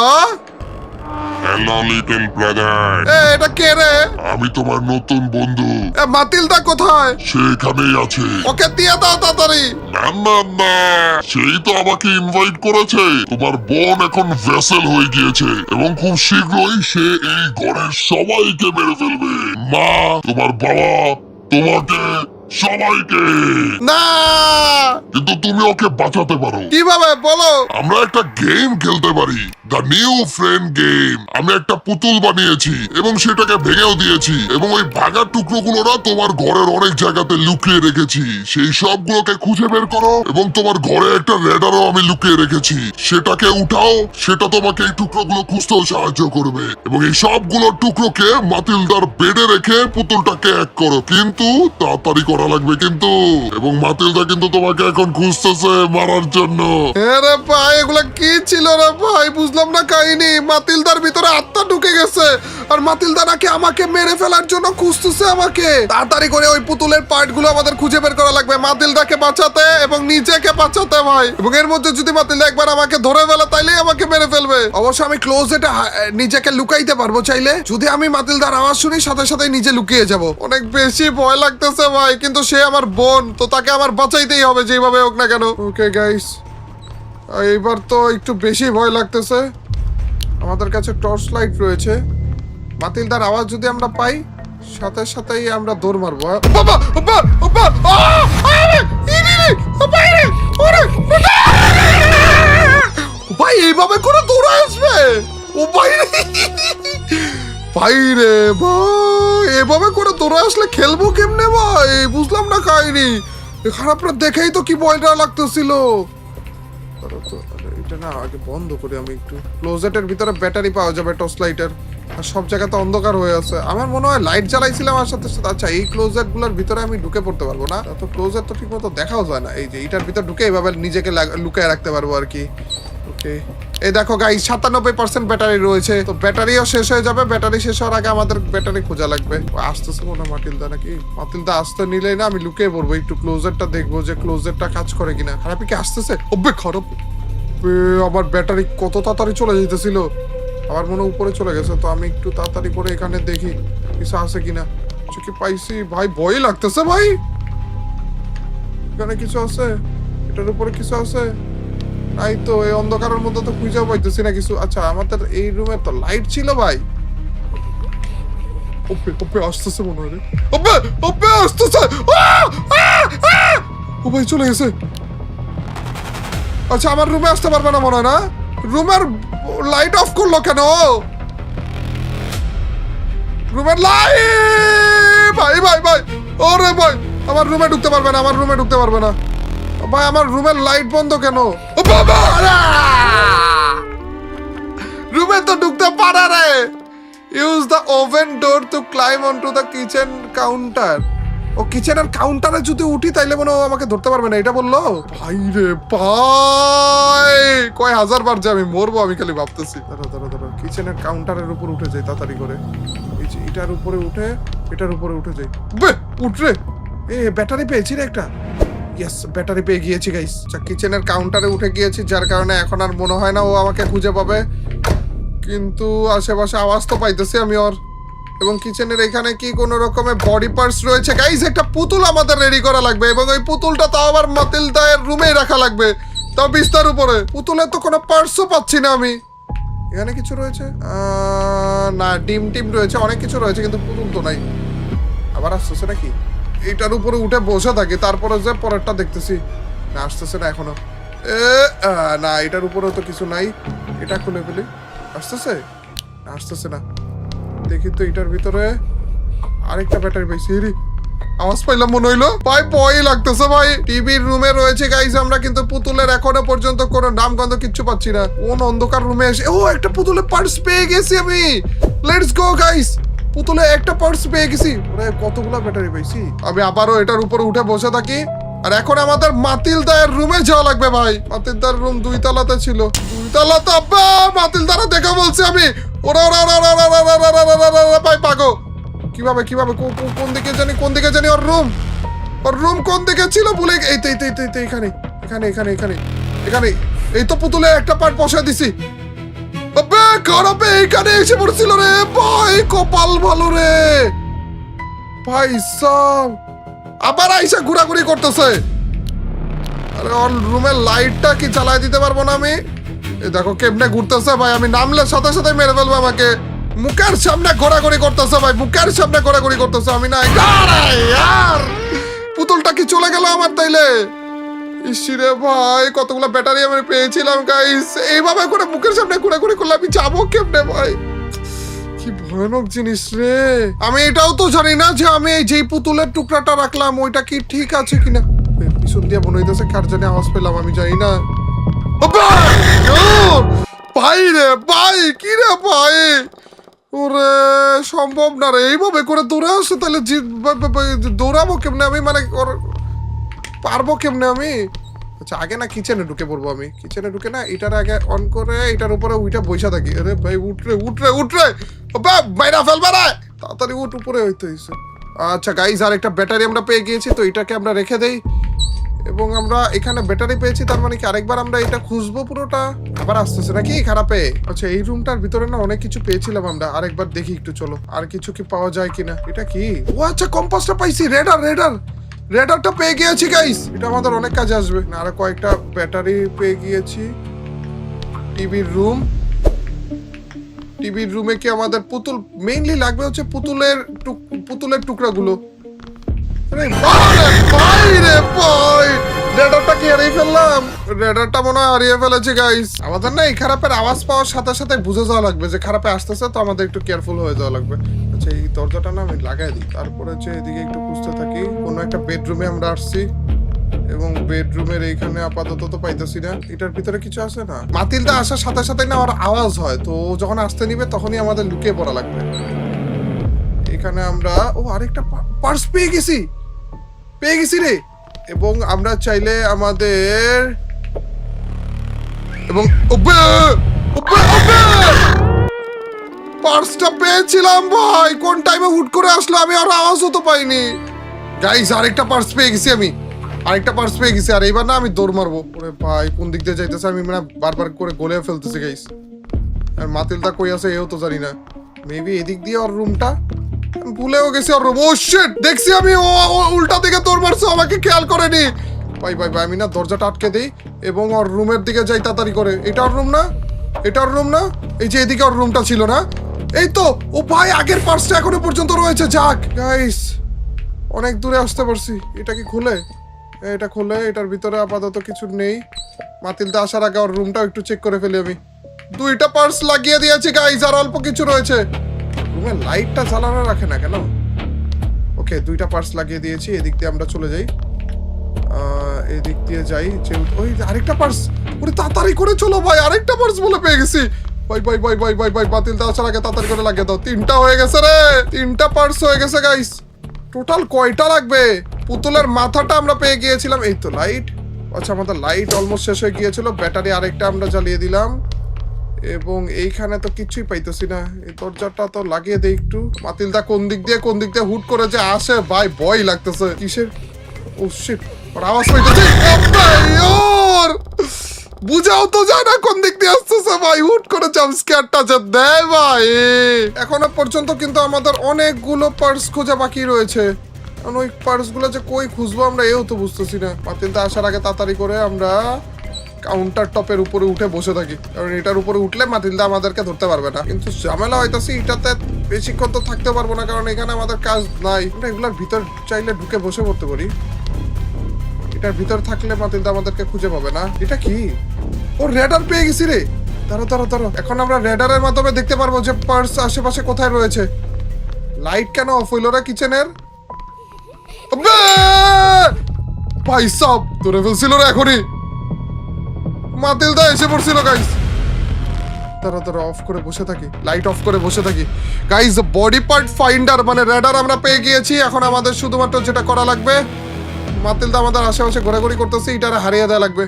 হ্যালো লিটল ব্রাদার, এটা কে রে? আমি তোমার নতুন বন্ধু। মাতিলদা কোথায়? সে এখানেই আছে। ওকে দিয়ে দাও তাড়াতাড়ি। না না না, সেই তো আমাকে ইনভাইট করেছে। তোমার বোন এখন ভেসেল হয়ে গিয়েছে এবং খুব শীঘ্রই সে এই ঘরের সবাইকে মেরে ফেলবে। মা, তোমার বাবা, তোমাকে, সবাইকে। না কিন্তু তুমি ওকে বাঁচাতে পারো। কিভাবে বলো? আমরা একটা গেম খেলতে পারি, দ্য নিউ ফ্রেন্ড গেম। আমি একটা পুতুল বানিয়েছি এবং সেটাকে ভেঙেও দিয়েছি, এবং ওই ভাঙা টুকরোগুলো না তোমার ঘরের অনেক জায়গাতে লুকিয়ে রেখেছি। সেই সবগুলোকে খুঁজে বের করো, এবং তোমার ঘরে একটা রেডারও আমি লুকিয়ে রেখেছি, সেটাকে উঠাও। সেটা তোমাকে এই টুকরোগুলো খুঁজতেও সাহায্য করবে, এবং এই সবগুলো টুকরোকে মাতিলদার বেডে রেখে পুতুলটাকে এক করো, কিন্তু তাড়াতাড়ি করা লাগবে কিন্তু। এবং মাতিলদা কিন্তু তোমাকে এখন খুঁজতেছে মারার জন্য। আরে ভাই এগুলা কি ছিল রে ভাই? বুঝলাম না কাহিনী। মাতিলদার ভিতরে আত্মা ঢুকে গেছে আর মাতিলদা নাকি আমাকে মেরে ফেলার জন্য খুঁজতেছে আমাকে। তাড়াতাড়ি করে ওই পুতুলের পার্ট গুলো আমাদের খুঁজে বের করা লাগবে মাতিলদাকে বাঁচাতে এবং নিজেকে বাঁচাতে ভাই। এবং এর মধ্যে যদি মাতিলদা একবার আমাকে ধরে ফেলে তাইলেই আমাকে মেরে ফেলবে। অবশ্য আমি ক্লোজেটে নিজেকে লুকাইতে পারবো চাইলে। যদি আমি মাতিলদার আওয়াজ শুনি সাথে সাথে নিজে লুকিয়ে যাব। অনেক বেশি ভয় লাগতেছে ভাই, কিন্তু সে আমার বোন, তো তাকে আমার বাঁচাইতেই হবে যেভাবে হোক না কেন। ওকে গাইস, এইবার তো একটু বেশি ভয় লাগতেছে। আমাদের কাছে টর্চ লাইট রয়েছে, মাতিলদার আওয়াজ যদি আমরা পাই সাথে সাথেই আমরা দৌড় মারবো। বাবা বাবা বাবা, ভাই এইভাবে করে দৌড়ে আসবে? ও ভাই ভাই রে ভাই, এভাবে করে দৌড়ে আসলে খেলবো কেমনে ভাই? বুঝলাম না কাহিনী। খারাপটা দেখেই তো কি ভয়টা লাগতেছিল। এটা না আগে বন্ধ করি আমি একটু। ক্লোজেটের ভিতরে ব্যাটারি পাওয়া যাবে টর্চ লাইটের, আর সব জায়গাতে অন্ধকার হয়ে আছে। আমার মনে হয় লাইট জ্বালাইছিলাম আর সাথে সাথে। আচ্ছা এই ক্লোজেট গুলোর ভিতরে আমি ঢুকে পড়তে পারবো না, তো ক্লোজেট তো ঠিক মতো দেখাও যায় না। এই যে এটার ভিতরে ঢুকে এইভাবে নিজেকে লুকিয়ে রাখতে পারবো আর কি। ওকে এই দেখো গাইস 97% ব্যাটারি রয়েছে, তো ব্যাটারিও শেষ হয়ে যাবে। ব্যাটারি শেষ হওয়ার আগে আমাদের ব্যাটারি খোঁজা লাগবে। আসতেছে মনে হয় মাতিলদা, নাকি মাতিলদা আসতে নিলেই না আমি লুকিয়ে পড়বো। একটু ক্লোজেটটা দেখবো যে ক্লোজেটটা কাজ করে কিনা। খারাপ কি আসতেছে? ওবে খারাপ, আমার ব্যাটারি কত তাড়াতাড়ি চলে যেতেছিল। আবার মনে হয় উপরে চলে গেছে, তো আমি একটু তাড়াতাড়ি করে এখানে দেখি কিছু আছে কিনা। কিছু কি পাইছি ভাই? ভয় লাগতেছে ভাই। এখানে কিছু আছে? এটার উপরে কিছু আছে? নাই তো, এই অন্ধকারের মধ্যে তো খুঁজে পাইতেছি না কিছু। আচ্ছা, আমাদের এই রুমে তো লাইট ছিল ভাই। ওপে ওপে আসতেছে মনে হয়। ওপে ওপে আসতেছে। ও ভাই চলে গেছে। আচ্ছা, আমার রুমে আসতে পারবে না মনে হয় না। রুমের লাইট অফ করলো কেন? রুমের লাইট ভাই ভাই ভাই, ওরে ভাই আমার রুমে ঢুকতে পারবে না, আমার রুমে ঢুকতে পারবে না ভাই। আমার রুমের লাইট বন্ধ কেন? ও বাবা, রুমে তো ঢুকতে পারে রে। Use the oven door to climb onto the kitchen counter. ও কিচেনের কাউন্টারে যদি উঠি তাইলে মনে হয় আমাকে ধরতে পারবে না, এটা বললো ভাই রে ভাই। কয় হাজার বার যে আমি মরবো আমি খালি ভাবতেছি। ধরো ধরো ধরো, কিচেনের কাউন্টারের উপর উঠে যাই তাড়াতাড়ি করে। এই যে এটার উপরে উঠে, এটার উপরে উঠে যাই। বে উঠরে, এ ব্যাটারি পেয়েছি রে একটা। ইয়েস, ব্যাটারি পেয়ে গিয়েছি গাইস। আচ্ছা, কিচেনের কাউন্টারে উঠে গিয়েছি, যার কারণে এখন আর মনে হয় না ও আমাকে খুঁজে পাবে। কিন্তু আশেপাশে আওয়াজ তো পাইতেছি আমি ওর। এবং কিচেনের এখানে কি কোনো রকমের বডি পার্টস রয়েছে গাইস? একটা পুতুল আমাদের রেডি করা লাগবে, এবং ওই পুতুলটা তাও আবার মাতিলদার রুমেই রাখা লাগবে, তাও বিস্তার উপরে। পুতুলের তো কোনো পার্টসও পাচ্ছি না আমি। এখানে কিছু রয়েছে না, ডিম টিম রয়েছে, অনেক কিছু রয়েছে, কিন্তু পুতুল তো নাই। আবার আসতেছে নাকি? এইটার উপরে উঠে বসে থাকি, তারপরে যে পরেরটা দেখতেছি। না, আসতেছে না এখনো। না, এটার উপরেও তো কিছু নাই। এটা খুলে ফেলি। আসতেছে? আসতেছে না। দেখি তো এটার ভিতরে আরেকটা ব্যাটারি পাইছি। আওয়াজ পাইলাম মনে হইলো ভাই, ভয় লাগতেছে ভাই। টিভির রুমে রয়েছে গাইস আমরা, কিন্তু পুতুলের এখনো পর্যন্ত কোনো নাম গন্ধ কিচ্ছু পাচ্ছি না। কোন অন্ধকার রুমে এসে ও একটা পুতুলের পার্টস পেয়ে গেছি আমি। লেটস গো গাইস, পুতুলে একটা পার্টস পেয়ে গেছি। ওরে কতগুলা ব্যাটারি পাইছি। আমি আবারও এটার উপর উঠে বসে থাকি। আর এখন আমাদের মাতিলদার রুমে যাওয়া লাগবে ভাই। মাতিলদার রুম 2 তলাতে ছিল। 2 তলাতে আব্বা, মাতিলদারা দেখা বলছি আমি। ওরা ওরা ওরা ওরা ভাই পাগো। কিভাবে কিভাবে কোন দিকে জানি, কোন দিকে জানি ওর রুম। ওর রুম কোন দিকে ছিল ভুলে। এই তো এখানে এখানে এখানে এখানে এখানে। এই তো পুতুলে একটা পার্ট বসে দিছি। আবে খারাপ, এইখানে এসে পড়ছিল রে ভাই। কপাল ভালো রে ভাই সব। আবার আইসা ঘোরাঘুরি করতেছে। আরে ওর রুমের লাইটটা কি চালাই দিতে পারবো না আমি? এই দেখো কেমনে ঘুরতেছে ভাই। আমি নামলে সাথে সাথে মেরে ফেলবো আমাকে। মুখের সামনে ঘোরাঘুরি করতেছে ভাই, মুখের সামনে ঘোরাঘুরি করতেছে। আমি না ইয়ার, পুতুলটা কি চলে গেল আমার তাইলে? ইসিরে ভাই, কতগুলো ব্যাটারি আমি পেয়েছিলাম গাইস। এইভাবে করে মুখের সামনে ঘোরাঘুরি করলে আমি যাবো কেমনে ভাই? কি ভয়ানক জিনিস রে। আমি এটাও তো জানি না যে আমি এই যে পুতুলের টুকরাটা রাখলাম ওইটা কি ঠিক আছে কিনা। পিছন দিয়ে মনে হইতেছে কার জানি আওয়াজ পেলাম, আমি জানি না। ভাই রে ভাই, কি রে ভাই, ওরে সম্ভব না রে। এইভাবে করে দৌড়ে আসছে তাহলে দৌড়াবো কেমনে আমি? মানে পারবো কেমনে আমি? আচ্ছা, আগে না কিচেনে ঢুকে পড়বো আমি। কিচেনে ঢুকে না এটার আগে অন করে এটার উপরে উইটা বইসা থাকি। আরে ভাই উঠরে উঠরে উঠরে, বাইরা ফেলবা না, তাড়াতাড়ি উঠ, উপরে হইতে হইছে। আচ্ছা গাইজ, আর একটা ব্যাটারি আমরা পেয়ে গিয়েছি, তো এটাকে আমরা রেখে দেই। এবং আমরা এখানে ব্যাটারি পেয়েছি, তার মানে কি আরেকবার আমরা এটা খুঁজবো পুরোটা। আবার আসতেছে নাকি খারাপে? আচ্ছা, এই রুমটার ভিতরে না অনেক কিছু পেয়েছিলাম আমরা, আরেকবার দেখি একটু, চলো আর কিছু কি পাওয়া যায় কিনা। এটা কি? ও আচ্ছা, কম্পাসটা পাইছি। রেডারটা পেয়ে গিয়েছি গাইস, এটা আমাদের অনেক কাজে আসবে। আর কয়েকটা ব্যাটারি পেয়ে গিয়েছি। টিভির রুমে কি আমাদের পুতুল মেইনলি লাগবে? হচ্ছে পুতুলের টুকরাগুলো। রেডারটা কি হারিয়ে ফেললাম? রেডারটা মনে হয় হারিয়ে ফেলেছি গাইস। আমাদের না এই খারাপের আওয়াজ পাওয়ার সাথে সাথে বুঝে যাওয়া লাগবে যে খারাপে আসতেছে, তো আমাদের একটু কেয়ারফুল হয়ে যাওয়া লাগবে। আচ্ছা, এই দরজাটা না আমি লাগাই দিই, তারপরে হচ্ছে এদিকে একটু খুঁজতে থাকি। কোনো একটা বেডরুমে আমরা আসছি, এবং বেডরুমের এইখানে আপাতত তো পাইতেছি না। এটার ভিতরে কিছু আছে না? মাতিলদা আসার সাথে সাথে না আমার আওয়াজ হয়, তো যখন আসতে নিবে তখনই আমাদের লুকিয়ে পড়া লাগবে। এখানে আমরা আরেকটা পার্স পেয়ে গেছি রে। এবং আমরা চাইলে আমাদের এবং পার্সটা পেয়েছিলাম ভাই, কোন টাইমে হুট করে আসলো আমি আর আওয়াজও তো পাইনি গাইস। আরেকটা পার্স পেয়ে গেছি আমি, আর এইবার না আমি দৌড় মারবো। ওরে ভাই, কোন দিক দিয়ে যাইতেছে আমি মানে বারবার করে গলে ফেলতেছি গাইস। আর মাতিলদা কই আছে এও তো জানি না। মেবি এদিক দিয়ে ওর রুমটা, ভুলেও গেছি ওর রুম। ও শিট, দেখছি আমি ও উল্টা দিকে তোর মারছে, আমাকে খেয়াল করেনি। ভাই ভাই ভাই, আমি না দরজাটা আটকে দিই এবং ওর রুমের দিকে যাই তাড়াতাড়ি করে। এটা ওর রুম না, এটা ওর রুম না, এই যে এদিকে ওর রুমটা ছিল না, এই তো। ও ভাই, আগের পার্সটা এখনো পর্যন্ত রয়েছে। যাক গাইস, অনেক দূরে আসতে পারছি। এটা কি খুলে? এটা খুলে, এটার ভিতরে আপাতত কিছু নেই। মাতিলদা আসার আগে ওর রুমটাও একটু চেক করে ফেলি আমি। 2টা পার্স লাগিয়ে দিয়েছি গাইস, আর অল্প কিছু রয়েছে। রুমের লাইটটা জ্বালানো রাখে না কেন? ওকে, 2টা পার্স লাগিয়ে দিয়েছি। এদিক দিয়ে আমরা চলে যাই, এদিক দিয়ে যাই। ওই আরেকটা পার্স, ওরে তাড়াতাড়ি করে চলো ভাই, আরেকটা পার্স বলে পেয়ে গেছি। ভাই ভাই ভাই ভাই ভাই ভাই, মাতিলদা আসার আগে তাড়াতাড়ি করে লাগিয়ে দাও। 3টা হয়ে গেছে রে, 3টা পার্স হয়ে গেছে গাইস। টোটাল কয়টা লাগবে? পুতুলের মাথাটা আমরা পেয়ে গিয়েছিলাম। এই তো লাইট। আচ্ছা, আমাদের লাইট অলমোস্ট শেষ হয়ে গিয়েছিল। ব্যাটারি আরেকটা আমরা জ্বালিয়ে দিলাম এবং এইখানে তো কিছুই পাইতেছি না। এই দরজাটা তো লাগিয়ে দেই একটু। মাতিলদা কোন দিক দিয়ে হুট করে যে আসে ভাই, ভয় লাগতেছে। কিসের? ও শিট, ওর আওয়াজ পাইতেছি। বুঝাও তো যায় না কোন দিক দিয়ে আসতেছে ভাই, হুট করে জাম্প স্ক্যারটা যে দেয় ভাই। এখনো পর্যন্ত কিন্তু আমাদের অনেকগুলো পার্স খোঁজা বাকি রয়েছে। ওই পার্স গুলো যে কই খুঁজবো আমরা, এও তো বুঝতেছি না। মাতিলদা আসার আগে তাড়াতাড়ি করে আমরা কাউন্টার টপের উপরে উঠে বসে থাকি, কারণ এটার উপরে উঠলে মাতিলদা আমাদেরকে ধরতে পারবে না। কিন্তু ঝামেলা হইতাছি, এটাতে বেশিক্ষণ তো থাকতে পারবো না, কারণ এখানে আমাদের কাজ নাই। আমরা এগুলোর ভিতর চাইলে ঢুকে বসে পড়তে পারি। এটার ভিতর থাকলে মাতিলদা আমাদেরকে খুঁজে পাবে না। এটা কি? ও রেডার পেয়ে গেছি রে। দাঁড়ো, এখন আমরা রেডারের মাধ্যমে দেখতে পারবো যে পার্স আশেপাশে কোথায় রয়েছে। লাইট কেন অফ হইল না কিচেনের? ভাই সব ধরে ফেলছিল রে এখনই। মাতিলদা এসে পড়ছিল গাইস। তারা অফ করে বসে থাকি, লাইট অফ করে বসে থাকি গাইস। বডি পার্ট ফাইন্ডার মানে রেডার আমরা পেয়ে গিয়েছি। এখন আমাদের শুধুমাত্র যেটা করা লাগবে, মাতিলদা আমাদের আশেপাশে ঘোরাঘুরি করতেছে, এটারে হারিয়ে দেওয়া লাগবে।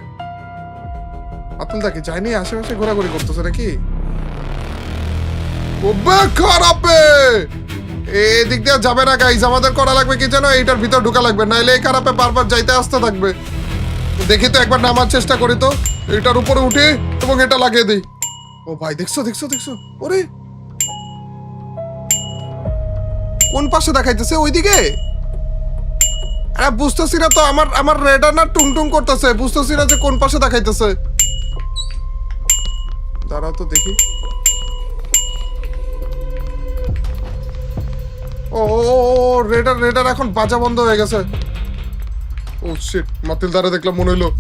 মাতিলদা কি যায়নি? আশেপাশে ঘোরাঘুরি করতেছে নাকি? খারাপে এদিক দিয়ে যাবে না গাইস। আমাদের করা লাগবে কি জানো? এইটার ভিতর ঢুকা লাগবে, নাইলে এই খারাপে বারবার যাইতে আসতে থাকবে। দেখি তো, একবার নামার চেষ্টা করি তো। এটার উপরে উঠি এবং এটা লাগিয়ে দিই। ও ভাই, দেখছো? ওরে কোন পাশে দেখাইতেছে? ওইদিকে? আরে বুঝতেছি না তো, আমার রেডার না টুং করতেছে, বুঝতেছি না যে কোন পাশে দেখাইতেছে। দাঁড়াও তো দেখি। ও রেডার এখন বাজা বন্ধ হয়ে গেছে। ও শিট, মাতিলদারে দেখলাম মনে হইলো।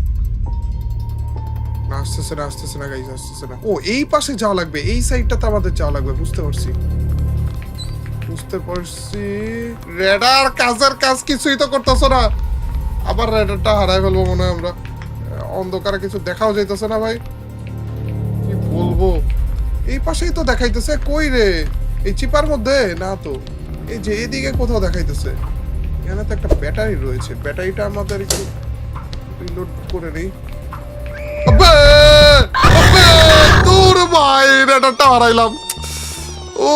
আসতেছে না গাইস, আসতেছে না। ও এই পাশে যাওয়া লাগবে, এই সাইডটাতে আমাদের যাওয়া লাগবে। বুঝতে পারছি। রেডার কাজের কাজ কিছুই তো করতেছ না। আবার রেডারটা হারাই ফেলবো মনে হয় আমরা। অন্ধকারে কিছু দেখাও যাইতেছে না ভাই, কি বলবো। এই পাশেই তো দেখাইতেছে। কই রে? এই চিপার মধ্যে না তো, এই যে এদিকে কোথাও দেখাইতেছে। এখানে তো একটা ব্যাটারি রয়েছে, ব্যাটারিটা আমাদের একটু রিলোড করে নেই। দূর ভাই, রেডারটা হারাইলাম। ও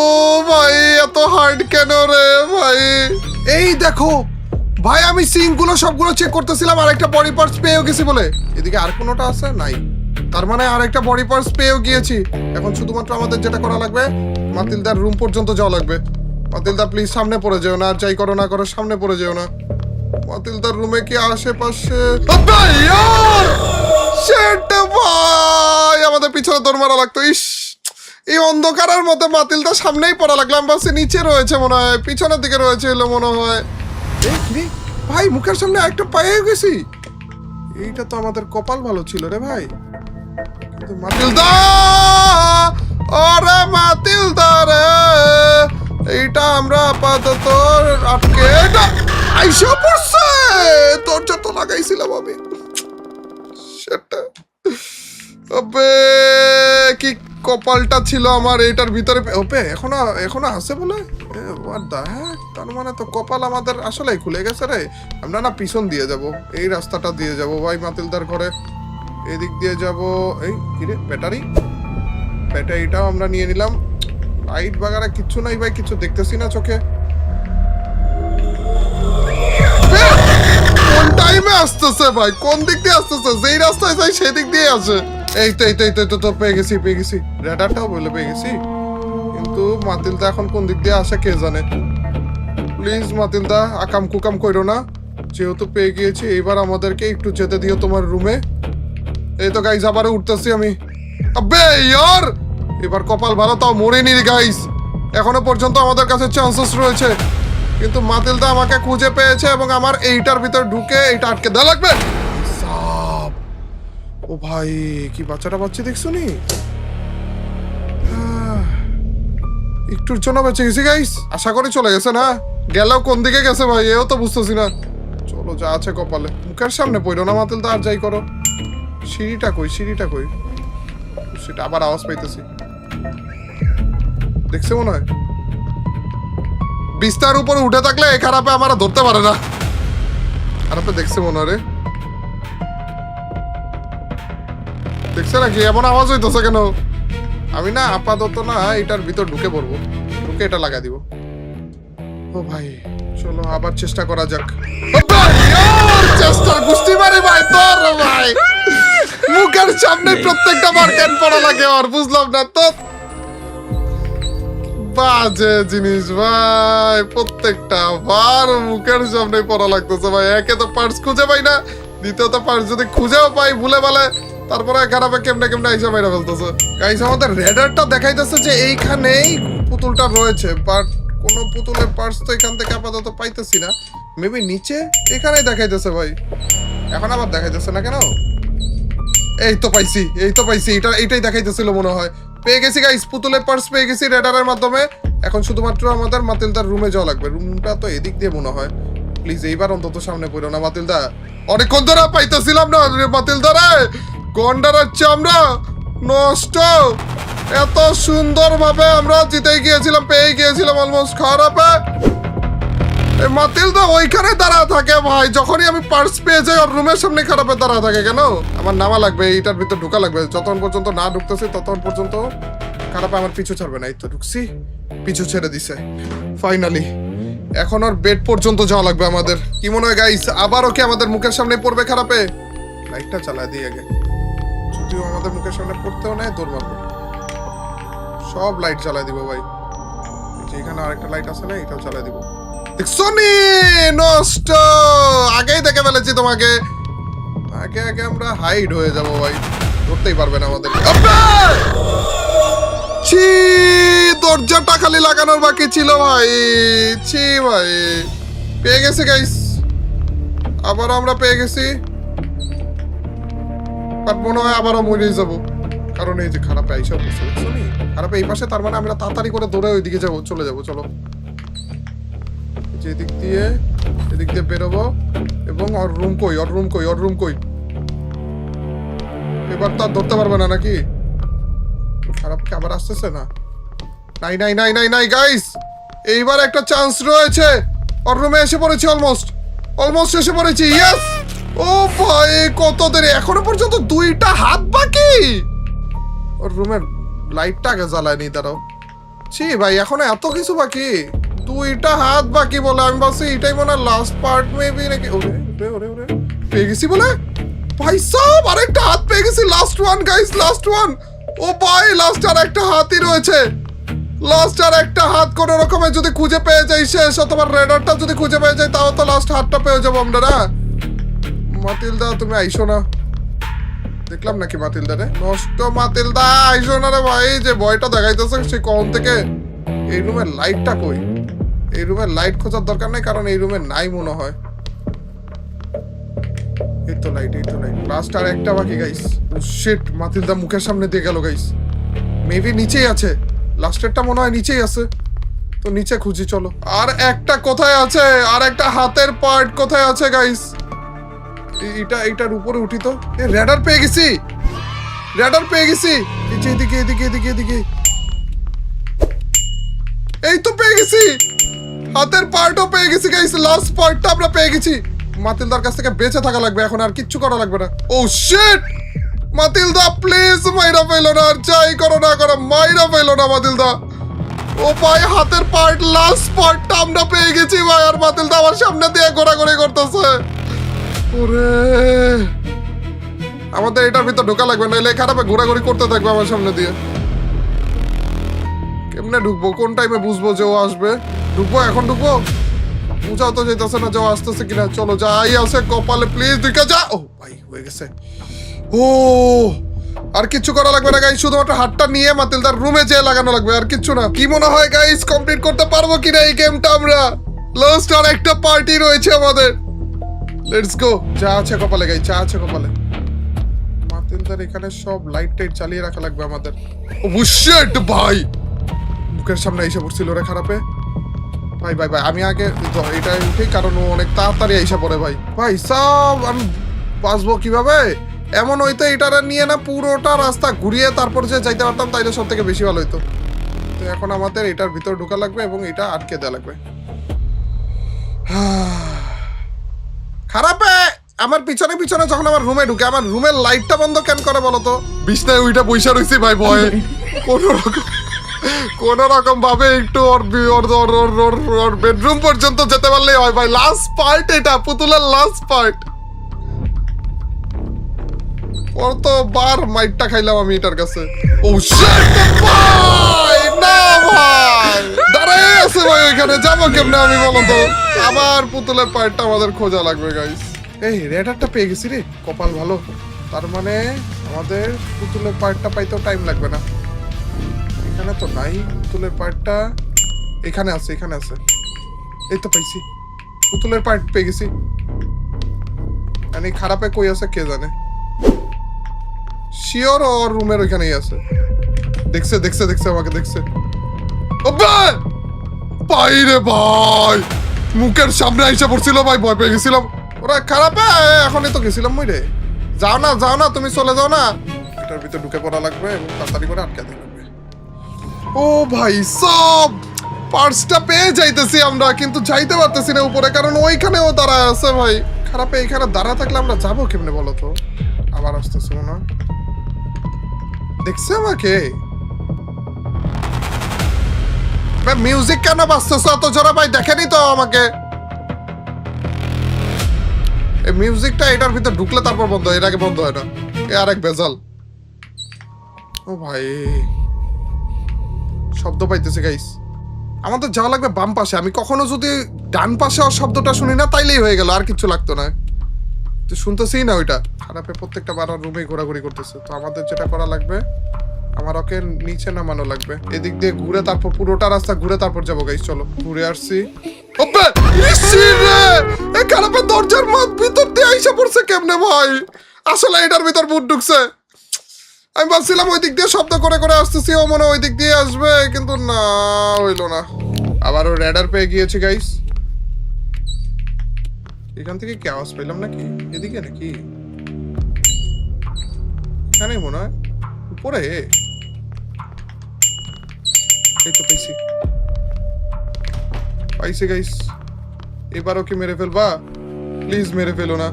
ভাই, এত হার্ড কেন রে ভাই? এই দেখো ভাই, আমি সিঙ্কগুলো সবগুলো চেক করতেছিলাম, আরেকটা বডি পার্টস পেয়েও গেছি বলে। এদিকে আর কোনোটা আছে? নাই। তার মানে আরেকটা বডি পার্টস পেয়েও গিয়েছি। এখন শুধুমাত্র আমাদের যেটা করা লাগবে, মাতিলদার রুম পর্যন্ত যাওয়া লাগবে। মাতিলদা প্লিজ সামনে পড়ে যেও না, আর যাই করো না করো সামনে পড়ে যেও না। মাতিলদার রুমে কি আশেপাশে? ভাই, আমাদের পিছনে দৌড় মারা লাগতো। ইস, এই অন্ধকারের মধ্যে মাতিলদা সামনেই পড়া লাগলাম। বাসে নিচে রয়েছে মনে হয়, পিছনের দিকে রয়েছে এলো মনে হয়। ভাই, মুখের সামনে একটা পায়ে গেছি। এইটা তো আমাদের কপাল ভালো ছিল রে ভাই। কিন্তু মাতিলদা, ওরে মাতিলদা রে, এইটা আমরা আপাতত আটকে আইসা পড়ছে। দরজা তো লাগাইছিলাম আমি। সেটা আবে কি কপালটা ছিল আমার এইটার ভিতরে। ওপে এখনো আছে বলে। তার মানে তো কপাল আমাদের আসলেই খুলে গেছে রে। আমরা না পিছন দিয়ে যাব, এই রাস্তাটা দিয়ে যাব ভাই মাতিলদার ঘরে। এদিক দিয়ে যাব। এই কিরে, ব্যাটারিটাও আমরা নিয়ে নিলাম। লাইট বাগারা কিচ্ছু নাই ভাই, কিছু দেখতেছি না চোখে। কোন টাইমে আসতেছে ভাই? কোন দিক দিয়ে আসতেছে? যেই রাস্তায় যাই সেই দিক দিয়ে আসে। এই তো পেয়ে গেছি রেডারটাও বলে পেয়ে গেছি, কিন্তু মাতিলদা এখন কোন দিক দিয়ে আসে কে জানে। প্লিজ মাতিলদা আকাম কুকাম কইরো না, যেহেতু পেয়ে গিয়েছি এবার আমাদেরকে একটু যেতে দিও তোমার রুমে। এই তো গাইস আবার উঠতেছি আমি। আবে ইয়ার, এবার কপাল ভালো, তাও মরিনি গাইস। এখনো পর্যন্ত আমাদের কাছে চান্সেস রয়েছে, কিন্তু মাতিলদা আমাকে খুঁজে পেয়েছে এবং আমার এইটার ভিতর ঢুকে এইটা আটকে দেওয়া লাগবে। সাপ, ও ভাই কি বাচ্চাটা বাচ্চা দেখছো নি? একটুর জন্য বেঁচে গেছি গাইস, আশা করি চলে গেছে না, গেলেও কোন দিকে গেছে ভাই এও তো বুঝতেছি না। চলো যা আছে কপালে, মুখের সামনে পড়ো না মাতিলদা, আর যাই করো। সিঁড়িটা কই সেটা আবার আওয়াজ পাইতেছি, দেখছে মনে হয় বিস্তার উপরে উঠে থাকলে এই খারাপে আমার ধরতে পারে না। খারাপে দেখছে মনে হয় রে, দেখছে নাকি এমন আওয়াজ হইতেছে কেন? আমি না আপাতত না এটার ভিতর ঢুকে পড়বো, ঢুকে এটা লাগা দিব। ও ভাই চলো আবার চেষ্টা করা যাক। ও ভাই চেষ্টা গুষ্টি মারি ভাই তোর ভাই, মুখের সামনে প্রত্যেকটা বার কেন পড়া লাগে আর বুঝলাম না তো। বাজে জিনিস ভাই, প্রত্যেকটা বার মুখের সামনে পড়া লাগতেছে ভাই। একে তো পার্স খুঁজে পাই না, দ্বিতীয়ত পার্স যদি খুঁজেও পাই ভুলে ভালে, তারপরে খারাপে কেমনে আইসা মেরে ফেলতেছে। গাইস আমাদের রেডারটা দেখাইতেছে যে এইখানেই পুতুলটা রয়েছে, বাট কোনো পুতুলের পার্স তো এখান থেকে আপাতত পাইতেছি না। মেবি নিচে এখানেই দেখাইতেছে ভাই, এখন আবার দেখাইতেছে না কেন? এই তো পাইছি এইটাই দেখাইতেছিল মনে হয়। পেয়ে গেছি গাইস, পুতুলের পার্স পেয়ে গেছি রেডারের মাধ্যমে। এখন শুধুমাত্র আমাদের মাতিলদার রুমে যাওয়া লাগবে। রুমটা তো এদিক দিয়ে মনে হয়। প্লিজ এইবার অন্তত সামনে পড়ো না মাতিলদা, অনেকক্ষণ ধরে পাইতেছিলাম না মাতিলদা রে। গন্ডারের চামড়া নষ্ট, এত সুন্দর ভাবে আমরা জিতে গিয়েছিলাম, পেয়ে গিয়েছিলাম অলমোস্ট। খারাপে মাতিলদা ওইখানে দাঁড়া থাকে ভাই, যখনই আমি পার্স পেয়ে যাই ওর রুমের সামনে খারাপে দাঁড়া থাকে কেন? আমার নামা লাগবে, এইটার ভিতর ঢোকা লাগবে। যতক্ষণ পর্যন্ত না ঢুকতেছি ততক্ষণ পর্যন্ত খারাপে আমার পিছু ছাড়বে না। এই তো ঢুকছি, পিছু ছেড়ে দিছে ফাইনালি। এখন ওর বেড পর্যন্ত যাওয়া লাগবে আমাদের। কি মনে হয় গাইস, আবারও কি আমাদের মুখের সামনে পড়বে খারাপে? লাইটটা চালা দিই আগে, যদিও আমাদের মুখের সামনে পড়তেও নেয় দৌড় মারবো। সব লাইট জ্বালাই দিব ভাই, এখানে আরেকটা লাইট আছে না, এটাও জ্বালাই দিব। দেখছনি নষ্ট, আগেই দেখে ফেলেছি তোমাকে। আগে আমরা হাইড হয়ে যাব ভাই, ধরতেই পারবে না আমাদের। ছি, দরজাটা খালি লাগানোর বাকি ছিল ভাই। ছি ভাই, পেয়ে গেছি গাইস, আবার আমরা পেয়ে গেছি। বাট মনে হয় আবারও মরে যাবো, কারণ এই যে খারাপ আইসা বসে খারাপ এই পাশে, তার মানে আমরা তাড়াতাড়ি করে দৌড়ে ওইদিকে যাবো, চলে যাবো। চলো এদিক দিয়ে বেরোবো। এবং ওর রুম কই? এবার তো আর ধরতে পারবে না নাকি? খারাপকে আবার আসতেছে না। নাই গাইস, এইবার একটা চান্স রয়েছে। ওর রুমে এসে পড়েছি, অলমোস্ট এসে পড়েছি। ইয়েস! ও ভাই কত দেরি, এখনো পর্যন্ত 2টা হাত বাকি। ওর রুমের লাইটটা আগে জ্বালায়নি, দাঁড়াও। ছি ভাই, এখনো এত কিছু বাকি, 2টা হাত বাকি বলে আমি ভাবছি এটাই মনে হয় লাস্ট পার্ট মেবি নাকি। ওরে পেয়ে গেছি বলে ভাই সব, আরেকটা হাত পেয়ে গেছি। Last one guys, last one. ও ভাই লাস্ট আর একটা হাতই রয়েছে, লাস্ট আর একটা হাত কোন রকমে যদি খুঁজে পেয়ে যাই শেষ, অথবা রেডারটা যদি খুঁজে পেয়ে যাই তাও তো লাস্ট হাতটা পেয়ে যাবো আমরা না। মাতিলদা তুমি আইসো না, দেখলাম নাকি মাতিলদা রে? নষ্ট মাতিলদা আইসো না রে ভাই, যে ভয়টা দেখাইতেছে সে কখন থেকে। এই রুমের লাইটটা কই? এই রুমের লাইট খোঁজার দরকার নাই, কারণ এই রুমে নাই মনে হয়। এই তো লাইট। লাস্ট আর একটা বাকি গাইস। শিট, মাতিলদা মুখের সামনে দিয়ে গেল গাইস। মেবি নিচেই আছে, লাস্টেরটা মনে হয় নিচেই আছে। তো নিচে খুঁজি চলো। আর একটা কোথায় আছে? আর একটা হাতের পার্ট কোথায় আছে গাইস? এইটার উপরে উঠি তো। রেডার পেয়ে গেছি। এদিকে। এই তো পেয়ে গেছি, হাতের পার্টও পেয়ে গেছি গাইস। লাস্ট পার্টটা আমরা পেয়ে গেছি। মাতিলদার কাছ থেকে বেঁচে থাকা লাগবে, এখন আর কিচ্ছু করা লাগবে না। ও শিট, মাতিলদা প্লিজ মাইরা ফেলো না, আর যাই করো না করো মাইরা ফেলো না মাতিলদা। ও ভাই হাতের পার্ট, লাস্ট পার্টটা আমরা পেয়ে গেছি ভাই। আর মাতিলদা আমার সামনে দিয়ে ঘোরাঘুরি করতেছে। ওরে আমাদের এটার ভিতর ঢোকা লাগবে, নাহলে খারাপে ঘোরাঘুরি করতে থাকবে আমার সামনে দিয়ে। কেমনে ঢুকবো, কোন টাইমে বুঝবো যে ও আসবে? ঢুকবো, এখন ঢুকবো? বুঝাও তো যেতেছে না যে ও আসতেছে কিনা। চলো, যাই আছে কপালে, প্লিজ ঢুকে যা। ও ভাই, হয়ে গেছে। ও, আর কিচ্ছু করা লাগবে না গাইস, শুধুমাত্র হাতটা নিয়ে মাতিলদার রুমে যেয়ে লাগানো লাগবে, আর কিচ্ছু না। কি মনে হয় গাইস, কমপ্লিট করতে পারবো কিনা এই গেমটা আমরা? লাস্ট আর একটা পার্টি রয়েছে আমাদের। Let's go. যা আছে কপালে গাইস, যা আছে কপালে। মাতিলদার এখানে সব লাইট টাইট চালিয়ে রাখা লাগবে আমাদের। ও শিট ভাই, মুখের সামনে এসে পড়ছিল রে খারাপে। ভাই ভাই ভাই, আমি আগে এটা উঠি, কারণ ও অনেক তাড়াতাড়ি এসে পড়ে। ভাই ভাই সব আমি বাঁচবো কিভাবে? এমন হইতো এটারে নিয়ে না পুরোটা রাস্তা ঘুরিয়ে তারপর যে যাইতে পারতাম, তাইলে সব থেকে বেশি ভালো হইতো। তো এখন আমাদের এটার ভিতর ঢোকা লাগবে এবং এটা আটকে দেওয়া লাগবে। খারাপে আমার পিছনে পিছনে যখন আমার রুমে ঢুকে, আমার রুমের লাইটটা বন্ধ কেন করে বলতো? বিছনায় ওইটা পয়সা রয়েছে ভাই, ভয়ে কোন রকম ভাবে একটু ওর বেডরুম পর্যন্ত যেতে পারলেই হয় ভাই। লাস্ট পার্ট এটা, পুতুলের লাস্ট পার্ট। কতবার মাইটটা খাইলাম আমি এটার কাছে। ও শিট ভাই, না ভাই দাঁড়ায় আছে ভাই ওইখানে, যাবো কেমনে আমি বলো তো? আবার পুতুলের পার্টটা আমাদের খোঁজা লাগবে গাইস। এই রেডারটা পেয়ে গেছি রে, কপাল ভালো। তার মানে আমাদের পুতুলের পার্টটা পাইতেও টাইম লাগবে না। এখানে তো নাই পুতুলের পার্টটা, এখানে আছে, এখানে আছে। এই তো পাইছি, পুতুলের পার্ট পেয়ে গেছি। মানে খারাপে কই আছে কে জানে। শিওর ওর রুমের ওইখানেই আছে। দেখছে দেখছে দেখছে, আমাকে দেখছে। ভাই রে ভাই, মুখের সামনে আইসা পড়ছিল ভাই, ভয় পেয়ে গেছিলাম। ওরা খারাপে এখনই তো গেছিলাম মই রে। যাও না যাও না, তুমি চলে যাও না। এটার ভিতরে ঢুকে পড়া লাগবে এবং তাড়াতাড়ি করে আটকে দিতে লাগবে। ও ভাই সব পার্সটা পেয়ে যাইতেছি আমরা, কিন্তু যাইতে পারতেছি না উপরে, কারণ ওইখানেও দাঁড়ায় আছে ভাই। খারাপে এইখানে দাঁড়া থাকলে আমরা যাবো কেমনে বলো তো? আবার আসতেছে মনে হয়, দেখছে আমাকে। মিউজিক কেন বাজতেছে এত জোরে ভাই? দেখেনি তো আমাকে। এই মিউজিকটা এটার ভিতর ঢুকলে তারপর বন্ধ হয়, এর আগে বন্ধ হয় না। এ আরেক বেজাল। ও ভাই, শব্দ পাইতেছে গাইস। আমাদের যাওয়া লাগবে বাম পাশে। আমি কখনো যদি ডান পাশে শব্দটা শুনি না, তাইলেই হয়ে গেল, আর কিচ্ছু লাগতো না। তো শুনতেছি না ওইটা। খারাপে প্রত্যেকটা বার রুমে ঘোরাঘুরি করতেছে। তো আমাদের যেটা করা লাগবে, আমার ওকে নিচে নামানো লাগবে। এদিক দিয়ে ঘুরে তারপর পুরোটা রাস্তা ঘুরে তারপর যাবো গাইস। চলো ঘুরে আসছি। খারাপে দরজার ভিতর দিয়ে আইসা পড়ছে কেমনে ভাই? আসলে এটার ভিতর ভূত ঢুকছে। আমি ভাবছিলাম ওই দিক দিয়ে শব্দ করে করে আসতেছি, ও মনে ওই দিক দিয়ে আসবে, কিন্তু না, হইলো না। আবারও রেডার পেয়ে গিয়েছি গাইস। এখান থেকে কি আওয়াজ পেলাম নাকি? এদিকে নাকি? এখানেই মনে হয়, উপরে। এই তো পাইছি, পাইছি গাইস। এবারও কি মেরে ফেলবা? প্লিজ মেরে ফেলো না,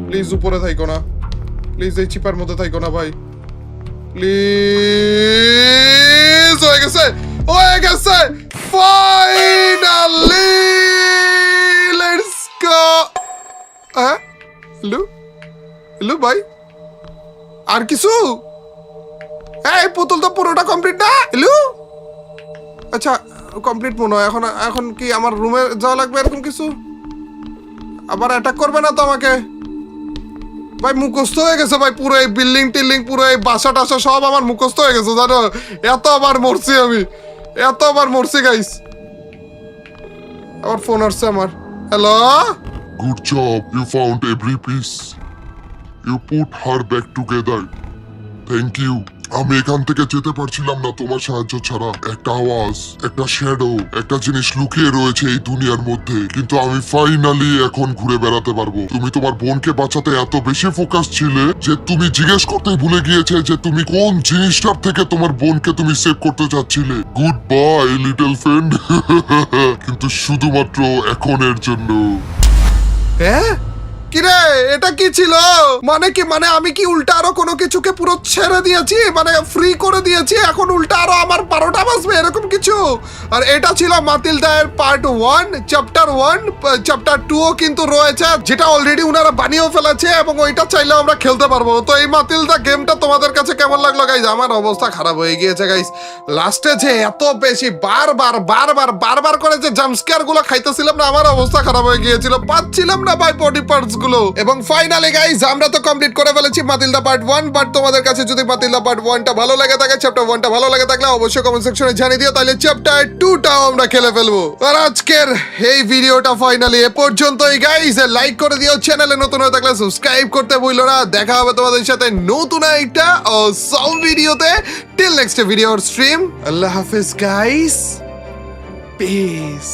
প্লিজ উপরে থাইকো না, প্লিজ এই চিপার মধ্যে থাইকো না ভাই, প্লিজ। হয়ে গেছে, হয়ে গেছে, finally. Let's go. Hello hello ভাই, আর কিছু? এই পুতুল তো পুরোটা কমপ্লিট না। হ্যালো, আচ্ছা কমপ্লিট মনে হয়। এখন এখন কি আমার রুমে যাওয়া লাগবে এরকম কিছু? আবার অ্যাটাক করবে না তো আমাকে? ভাই মুখস্থ হয়ে গেছে ভাই, পুরো এই বিল্ডিং টিল্ডিং, পুরো এই বাসা টাসা সব আমার মুখস্থ হয়ে গেছে জানো। এতবার মরছি আমি, এতবার মরছি গাইস। আবার ফোন আসছে আমার। Hello, Good job. You found every piece. You put her back together. Thank you. আমি এখান থেকে যেতে পারছিলাম না তোমার সাহায্য ছাড়া। একটা আওয়াজ, একটা শ্যাডো, একটা জিনিস লুকিয়ে রয়েছে এই দুনিয়ার মধ্যে, কিন্তু আমি ফাইনালি এখন ঘুরে বেড়াতে পারবো। তুমি তোমার বোনকে বাঁচাতে এত বেশি ফোকাস ছিলে যে তুমি জিজ্ঞেস করতে ভুলে গিয়েছে যে তুমি কোন জিনিসটার থেকে তোমার বোনকে তুমি সেভ করতে চাচ্ছিলে। Good bye little friend. কিন্তু শুধুমাত্র এখনের জন্য। হ্যাঁ কিরে এটা কি ছিল? মানে কি, মানে আমি কি উল্টা আরো কোনো কিছুকে পুরো ছেড়ে দিয়েছি, মানে ফ্রি করে দিয়েছি, এখন উল্টা আরো আমার 12টা বাজবে এরকম কিছু? আর এটা ছিল মাতিলদার পার্ট 1 চ্যাপ্টার 1। চ্যাপ্টার 2 ও কিন্তু রয়েছে, যেটা অলরেডি উনারা বানিয়েও ফেলেছে এবং ওইটা চাইলে আমরা খেলতে পারবো। তো এই মাতিলদা গেমটা তোমাদের কাছে কেমন লাগলো গাইজ? আমার অবস্থা খারাপ হয়ে গিয়েছে গাইজ। লাস্টে যে এত বেশি বারবার করে যে জাম্পস্কেয়ার গুলো খাইতেছিলাম না, আমার অবস্থা খারাপ হয়ে গিয়েছিল, পাচ্ছিলাম না ভাই বডি পার্টস গুলো। এবং ফাইনালি গাইজ আমরা তো কমপ্লিট করে ফেলেছি মাতিলদা পার্ট 1। বাট তোমাদের কাছে যদি মাতিলদা পার্ট 1টা ভালো লাগে থাকে, চ্যাপ্টার 1টা ভালো লাগে থাকলে অবশ্যই কমেন্ট সেকশনে জানিয়ে দিও, তাহলে চ্যাপ্টার 2টাও আমরা খেলে ফেলবো। আর আজকের এই ভিডিওটা ফাইনালি এ পর্যন্তই গাইজ। লাইক করে দিও, চ্যানেলে নতুন হয়ে থাকলে সাবস্ক্রাইব করতে ভুলো না। দেখা হবে তোমাদের সাথে নতুন একটা সব ভিডিওতে। টিল নেক্সট ভিডিওর স্ট্রিম, আল্লাহ হাফেজ গাইস, পিস।